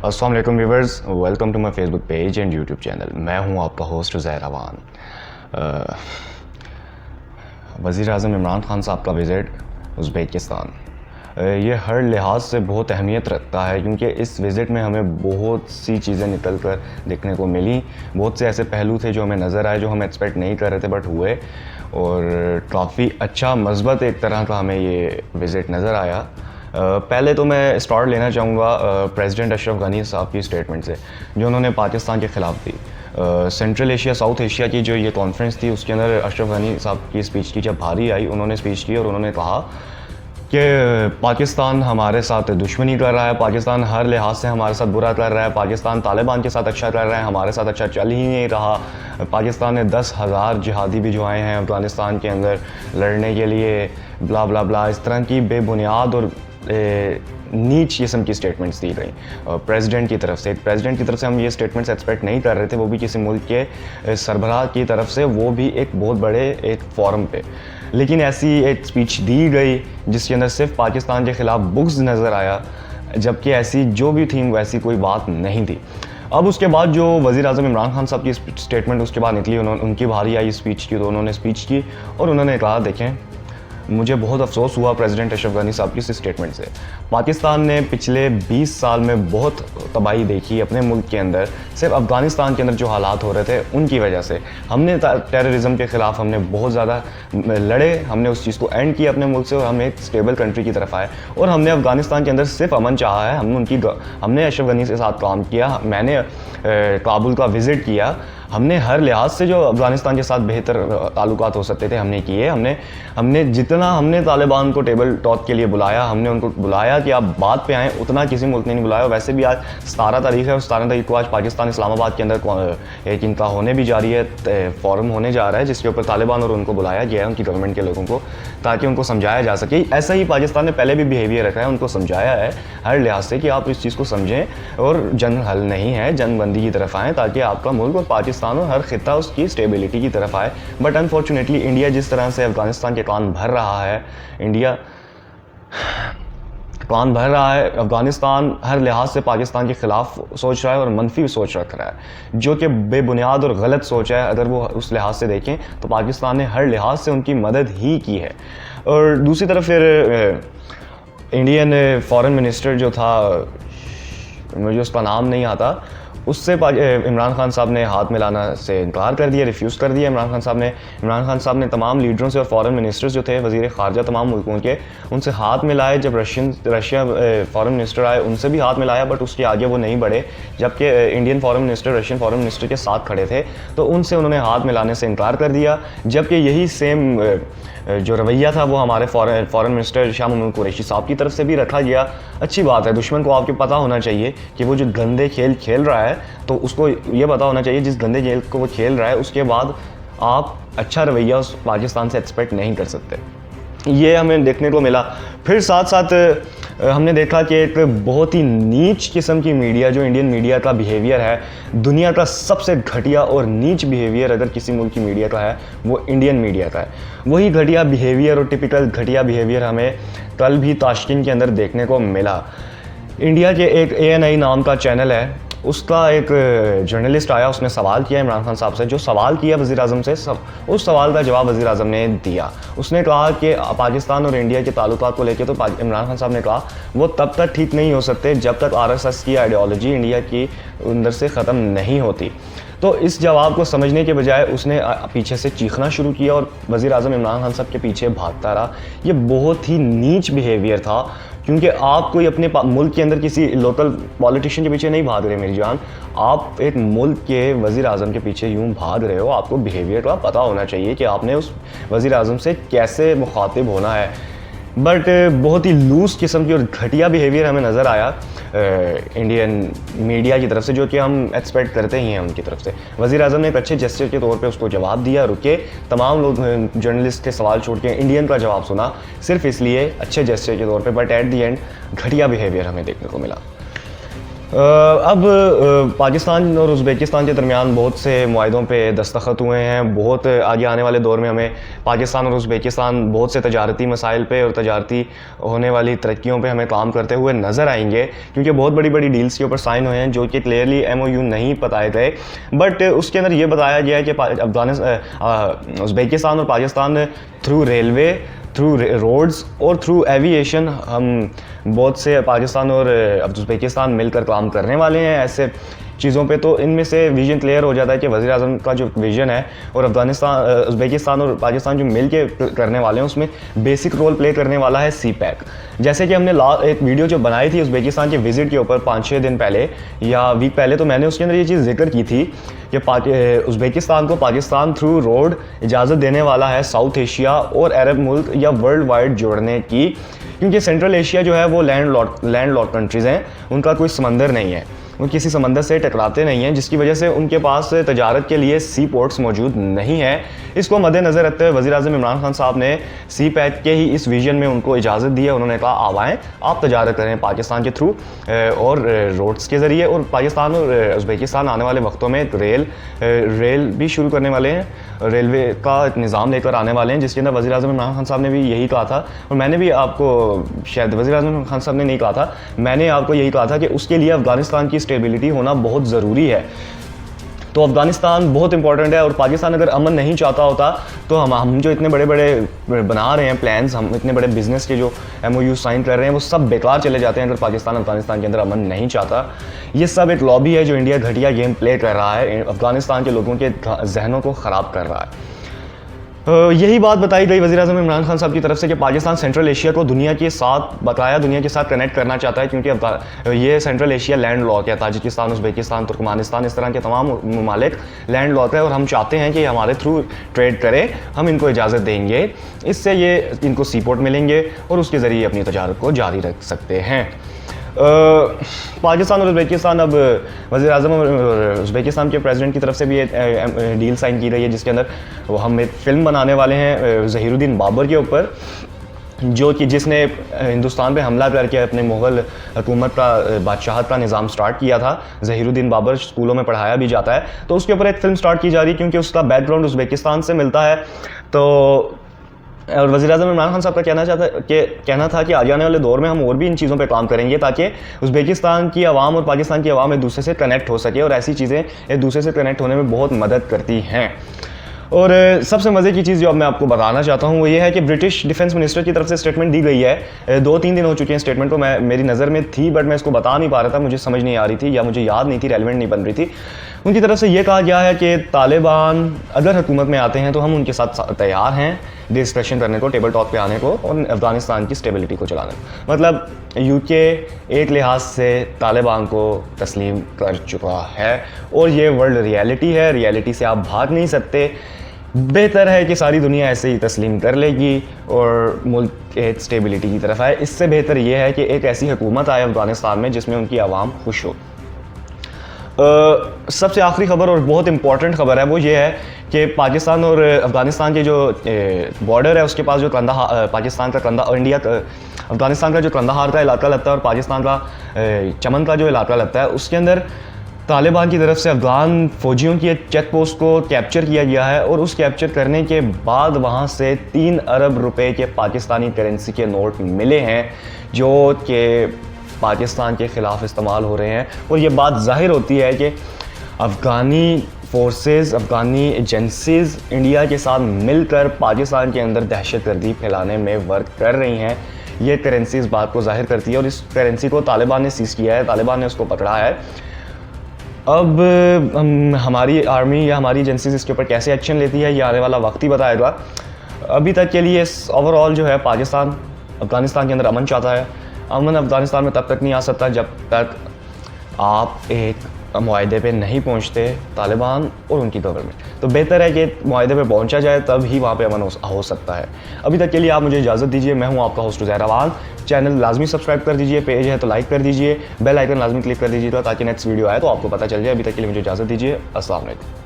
अस्सलाम वालेकुम viewers, welcome to my Facebook page and YouTube channel. मैं हूं आपका होस्ट उज़ैर अवान। वज़ीर आज़म इमरान खान साहब का विज़िट उज़्बेकिस्तान, ये हर लिहाज से बहुत अहमियत रखता है क्योंकि इस विज़िट में हमें बहुत सी चीज़ें निकल कर देखने को मिली। बहुत से ऐसे पहलू थे जो हमें नज़र आए, जो हम एक्सपेक्ट नहीं कर रहे थे बट हुए, और काफ़ी अच्छा मज़बूत एक तरह का हमें ये विज़िट नज़र आया। पहले तो मैं स्टार्ट लेना चाहूँगा प्रेसिडेंट अशरफ गनी साहब की स्टेटमेंट से, जो उन्होंने पाकिस्तान के ख़िलाफ़ दी। सेंट्रल एशिया साउथ एशिया की जो ये कॉन्फ्रेंस थी, उसके अंदर अशरफ गनी साहब की स्पीच की जब भारी आई, उन्होंने स्पीच की और उन्होंने कहा कि पाकिस्तान हमारे साथ दुश्मनी कर रहा है, पाकिस्तान हर लिहाज से हमारे साथ बुरा कर रहा है, पाकिस्तान तालिबान के साथ अच्छा कर रहा है, हमारे साथ अच्छा चल ही नहीं रहा। पाकिस्तान ने 10,000 जिहादी भी जो आए हैं अफ़गानिस्तान के अंदर लड़ने के लिए, ब्ला ब्ला ब्ला, इस तरह की बेबुनियाद और नीच किस्म की स्टेटमेंट्स दी गई प्रेसिडेंट की तरफ से। एक प्रेसिडेंट की तरफ से हम ये स्टेटमेंट्स एक्सपेक्ट नहीं कर रहे थे, वो भी किसी मुल्क के सरबराह की तरफ से, वो भी एक बहुत बड़े एक फोरम पे। लेकिन ऐसी एक स्पीच दी गई जिसके अंदर सिर्फ पाकिस्तान के ख़िलाफ़ बुग़्ज़ नज़र आया, जबकि ऐसी जो भी थी वैसी कोई बात नहीं थी। अब उसके बाद जो वज़ीर आज़म इमरान खान साहब की स्टेटमेंट उसके बाद निकली, उनकी बारी आई स्पीच की, तो उन्होंने स्पीच की और उन्होंने कहा, देखें मुझे बहुत अफसोस हुआ प्रेसिडेंट अशरफ गनी साहब की इस स्टेटमेंट से। पाकिस्तान ने पिछले 20 साल में बहुत तबाही देखी अपने मुल्क के अंदर, सिर्फ अफ़गानिस्तान के अंदर जो हालात हो रहे थे उनकी वजह से। हमने टेररिज्म के ख़िलाफ़ हमने बहुत ज़्यादा लड़े, हमने उस चीज़ को एंड किया अपने मुल्क से और हम एक स्टेबल कंट्री की तरफ आए, और हमने अफ़गानिस्तान के अंदर सिर्फ अमन चाहा है। हमने अशरफ गनी के साथ काम किया, मैंने काबुल का विज़िट किया, हमने हर लिहाज से जो अफ़गानिस्तान के साथ बेहतर ताल्लुकात हो सकते थे हमने किए। हमने जितना हमने तालिबान को टेबल टॉक के लिए बुलाया, हमने उनको बुलाया कि आप बात पे आएँ, उतना किसी मुल्क ने नहीं बुलाया। वैसे भी आज 17 तारीख़ है और 17 तारीख़ को आज पाकिस्तान इस्लामाबाद के अंदर एक इनका होने भी जा रही है, फोरम होने जा रहा है जिसके ऊपर तालिबान और उनको बुलाया गया है, उनकी गवर्नमेंट के लोगों को, ताकि उनको समझाया जा सके। ऐसा ही पाकिस्तान ने पहले भी बिहेवियर रखा है, उनको समझाया है हर लिहाज से कि आप इस चीज़ को समझें और जंग हल नहीं है, जंग बंदी की तरफ आएँ, ताकि आपका मुल्क और पाकिस्तान और हर खिता उसकी स्टेबिलिटी की तरफ आए। बट अनफॉर्चुनेटली इंडिया जिस तरह से अफ़गानिस्तान के कान भर रहा है, इंडिया कान भर रहा है, अफ़गानिस्तान हर लिहाज से पाकिस्तान के ख़िलाफ़ सोच रहा है और मनफी सोच रख रहा है, जो कि बेबुनियाद और गलत सोच है। अगर वो उस लिहाज से देखें तो पाकिस्तान ने हर लिहाज से उनकी मदद ही की है। और दूसरी तरफ फिर इंडियन फॉरेन मिनिस्टर जो था, मुझे उसका नाम नहीं आता, उससे इमरान खान साहब ने हाथ मिलाना से इनकार कर दिया, रिफ्यूज़ कर दिया। इमरान खान साहब ने तमाम लीडरों से और फॉरेन मिनिस्टर्स जो थे, वज़ीर ख़ारजा तमाम मुल्कों के, उनसे हाथ मिलाए। जब रशिया फॉरेन मिनिस्टर आए उनसे भी हाथ मिलाया, बट उसके आगे वो नहीं बढ़े। जबकि Indian foreign minister Russian foreign minister के साथ खड़े थे, तो उनसे उन्होंने हाथ मिलाने से इनकार कर दिया। जबकि यही सेम जो रवैया था वो हमारे फॉरेन मिनिस्टर शाह महमूद कुरैशी साहब की तरफ से भी रखा गया। अच्छी बात है, दुश्मन को आपको पता होना चाहिए कि वो जो गंदे खेल खेल रहा है, तो उसको ये पता होना चाहिए जिस गंदे खेल को वो खेल रहा है उसके बाद आप अच्छा रवैया उस पाकिस्तान से एक्सपेक्ट नहीं कर सकते। ये हमें देखने को मिला। फिर साथ साथ हमने देखा कि एक बहुत ही नीच किस्म की मीडिया, जो इंडियन मीडिया का बिहेवियर है, दुनिया का सबसे घटिया और नीच बिहेवियर अगर किसी मुल्क की मीडिया का है वो इंडियन मीडिया का है। वही घटिया बिहेवियर और टिपिकल घटिया बिहेवियर हमें कल भी ताशकिन के अंदर देखने को मिला। इंडिया के एक ANI नाम का चैनल है, उसका एक जर्नलिस्ट आया, उसने सवाल किया इमरान खान साहब से। जो सवाल किया वज़ीर आज़म से, उस सवाल का जवाब वज़ीर आज़म ने दिया। उसने कहा कि पाकिस्तान और इंडिया के ताल्लुकात को लेकर, तो इमरान खान साहब ने कहा वो तब तक ठीक नहीं हो सकते जब तक RSS की आइडियोलॉजी इंडिया की अंदर से ख़त्म नहीं होती। तो इस जवाब को समझने के बजाय उसने पीछे से चीखना शुरू किया और वज़ीर आज़म इमरान खान साहब के पीछे भागता रहा। ये बहुत ही नीच बिहेवियर था, क्योंकि आप कोई अपने मुल्क के अंदर किसी लोकल पॉलिटिशियन के पीछे नहीं भाग रहे मेरी जान, आप एक मुल्क के वज़ीर आज़म के पीछे यूँ भाग रहे हो। आपको बिहेवियर का पता होना चाहिए कि आपने उस वज़ीर आज़म से कैसे मुखातिब होना है। बट बहुत ही लूज़ किस्म की और घटिया बिहेवियर हमें नज़र आया इंडियन मीडिया की तरफ से, जो कि हम एक्सपेक्ट करते ही हैं उनकी तरफ से। वज़ीर आज़म ने एक अच्छे जेस्चर के तौर पे उसको जवाब दिया, रुके, तमाम लोग जर्नलिस्ट के सवाल छोड़ के इंडियन का जवाब सुना, सिर्फ इसलिए अच्छे जेस्चर के तौर पे। बट एट दी एंड घटिया बिहेवियर हमें देखने को मिला। अब पाकिस्तान और उज़्बेकिस्तान के दरमियान बहुत से मुआहदों पे दस्तखत हुए हैं। बहुत आगे आने वाले दौर में हमें पाकिस्तान और उज़्बेकिस्तान बहुत से तजारती मसाइल पे और तजारती होने वाली तरक्कियों पे हमें काम करते हुए नज़र आएंगे, क्योंकि बहुत बड़ी बड़ी डील्स के ऊपर साइन हुए हैं जो कि क्लियरली MOU नहीं बताए गए, बट उसके अंदर ये बताया गया है कि उज़्बेकिस्तान और Pakistan through railway, through roads और थ्रू एविएशन हम बहुत से पाकिस्तान और उज़्बेकिस्तान मिलकर काम करने वाले हैं ऐसे चीज़ों पे। तो इनमें से विजन क्लियर हो जाता है कि वज़ीर आज़म का जो विजन है और उज़्बेकिस्तान और पाकिस्तान जो मिल के करने वाले हैं उसमें बेसिक रोल प्ले करने वाला है CPEC। जैसे कि हमने एक वीडियो जो बनाई थी उज़्बेकिस्तान के विज़िट के ऊपर 5-6 दिन पहले या वीक पहले, तो मैंने उसके अंदर ये चीज़ जिक्र की थी कि उज़्बेकिस्तान को पाकिस्तान थ्रू रोड इजाज़त देने वाला है साउथ एशिया और अरब मुल्क या वर्ल्ड वाइड जोड़ने की, क्योंकि सेंट्रल एशिया जो है वो लैंड लॉक कंट्रीज़ हैं, उनका कोई समंदर नहीं है, वो किसी समंदर से टकराते नहीं हैं, जिसकी वजह से उनके पास तजारत के लिए सी पोर्ट्स मौजूद नहीं है। इसको मद्देनज़र रखते हुए वज़ीर आज़म इमरान खान साहब ने CPEC के ही इस विजन में उनको इजाज़त दी है। उन्होंने कहा आप आएँ, आप तजारत करें पाकिस्तान के थ्रू और रोड्स के ज़रिए, और पाकिस्तान और उज़्बेकिस्तान आने वाले वक्तों में रेल भी शुरू करने वाले हैं, रेलवे का एक निज़ाम लेकर आने वाले हैं, जिसके अंदर वज़ीर आज़म इमरान खान साहब ने भी यही कहा था। और मैंने भी आपको, शायद वज़ीर आज़म खान साहब ने नहीं कहा था, मैंने आपको यही कहा था कि उसके लिए अफ़गानिस्तान की स्टेबिलिटी होना बहुत ज़रूरी है। तो अफ़गानिस्तान बहुत इंपॉर्टेंट है, और पाकिस्तान अगर अमन नहीं चाहता होता तो हम जो इतने बड़े बड़े बना रहे हैं प्लान्स, हम इतने बड़े बिजनेस के जो MOU साइन कर रहे हैं वो सब बेकार चले जाते हैं अगर पाकिस्तान अफ़गानिस्तान के अंदर अमन नहीं चाहता। ये सब एक लॉबी है जो इंडिया घटिया गेम प्ले कर रहा है, अफ़गानिस्तान के लोगों के जहनों को ख़राब कर रहा है। यही बात बताई गई वज़ीर आज़म इमरान खान साहब की तरफ से कि पाकिस्तान सेंट्रल एशिया को दुनिया के साथ कनेक्ट करना चाहता है, क्योंकि ये सेंट्रल एशिया लैंड लॉक है। ताजिकिस्तान, उज़्बेकिस्तान, तुर्कमानिस्तान, इस तरह के तमाम ममालिक लैंड लॉक है, और हम चाहते हैं कि हमारे थ्रू ट्रेड करें, हम इनको इजाज़त देंगे, इससे ये इनको सी पोर्ट मिलेंगे और उसके ज़रिए अपनी तजारत को जारी रख सकते हैं। पाकिस्तान और उज़्बेकिस्तान, अब वज़ीर आज़म और उज़्बेकिस्तान के प्रेसिडेंट की तरफ से भी एक डील साइन की गई है, जिसके अंदर हम एक फ़िल्म बनाने वाले हैं ज़हीरुद्दीन बाबर के ऊपर, जो कि जिसने हिंदुस्तान पे हमला करके अपने मुग़ल हुकूमत का, बादशाहत का निज़ाम स्टार्ट किया था। ज़हीरुद्दीन बाबर स्कूलों में पढ़ाया भी जाता है, तो उसके ऊपर एक फ़िल्म स्टार्ट की जा रही है, क्योंकि उसका बैकग्राउंड उज़्बेकिस्तान से मिलता है। तो और वज़ीर आज़म इमरान खान साहब का कहना था कि आगे आने वाले दौर में हम और भी इन चीज़ों पे काम करेंगे, ताकि उज़्बेकिस्तान की आवाम और पाकिस्तान की आवाम एक दूसरे से कनेक्ट हो सके, और ऐसी चीज़ें एक दूसरे से कनेक्ट होने में बहुत मदद करती हैं। और सबसे मज़े की चीज़ जो अब मैं आपको बताना चाहता हूँ वो ये है कि ब्रिटिश डिफेंस मिनिस्टर की तरफ से स्टेटमेंट दी गई है। 2-3 दिन हो चुके हैं स्टेटमेंट को, मेरी नज़र में थी बट मैं इसको बता नहीं पा रहा था, मुझे समझ नहीं आ रही थी या मुझे याद नहीं थी, रेलिवेंट नहीं बन रही थी। उनकी तरफ से ये कहा गया है कि तालिबान अगर हुकूमत में आते हैं तो हम उनके साथ तैयार हैं डिस्कशन करने को, टेबल टॉक पे आने को, और अफ़गानिस्तान की स्टेबिलिटी को चलाने को। मतलब UK एक लिहाज से तालिबान को तस्लीम कर चुका है, और ये वर्ल्ड रियलिटी है, रियलिटी से आप भाग नहीं सकते। बेहतर है कि सारी दुनिया ऐसे ही तस्लीम कर लेगी और मुल्क एक स्टेबिलिटी की तरफ आए। इससे बेहतर ये है कि एक ऐसी हुकूमत आए अफ़गानिस्तान में जिसमें उनकी आवाम खुश हो। सबसे आखिरी खबर और बहुत इंपॉर्टेंट खबर है वो ये है कि पाकिस्तान और अफ़गानिस्तान के जो बॉर्डर है उसके पास जो पाकिस्तान का अफ़गानिस्तान का जो कंदाहार का इलाका लगता है और पाकिस्तान का चमन का जो इलाका लगता है, उसके अंदर तालिबान की तरफ से अफ़गान फ़ौजियों की एक चेक पोस्ट को कैप्चर किया गया है, और उस कैप्चर करने के बाद वहाँ से 3 अरब रुपए के पाकिस्तानी करेंसी के नोट मिले हैं, जो कि पाकिस्तान के ख़िलाफ़ इस्तेमाल हो रहे हैं। और ये बात ज़ाहिर होती है कि Afghani forces, Afghani agencies India के साथ मिलकर पाकिस्तान के अंदर दहशतगर्दी फैलाने में वर्क कर रही हैं। ये करेंसी इस बात को ज़ाहिर करती है, और इस करेंसी को तालिबान ने सीज़ किया है, तालिबान ने उसको पकड़ा है। अब हमारी आर्मी या हमारी एजेंसीज इसके ऊपर कैसे एक्शन लेती है ये आने वाला वक्त ही बताएगा। अभी तक के लिए ओवरऑल जो है पाकिस्तान अफ़गानिस्तान के अंदर अमन चाहता है। अमन अफ़गानिस्तान में तब तक नहीं आ सकता जब तक आप एक मुआहदे पे नहीं पहुंचते तालिबान और उनकी गवर्नमेंट। तो बेहतर है कि मुआहदे पे पहुंचा जाए, तब ही वहाँ पे अमन हो सकता है। अभी तक के लिए आप मुझे इजाज़त दीजिए। मैं हूँ आपका होस्ट उज़ैर अवान। चैनल लाजमी सब्सक्राइब कर दीजिए, पेज है तो लाइक कर दीजिए, बेल आइकन लाजमी क्लिक कर दीजिएगा ताकि नेक्स्ट वीडियो आए तो आपको पता चल जाए। अभी तक के लिए मुझे इजाज़त दीजिए। अस्सलाम वालेकुम।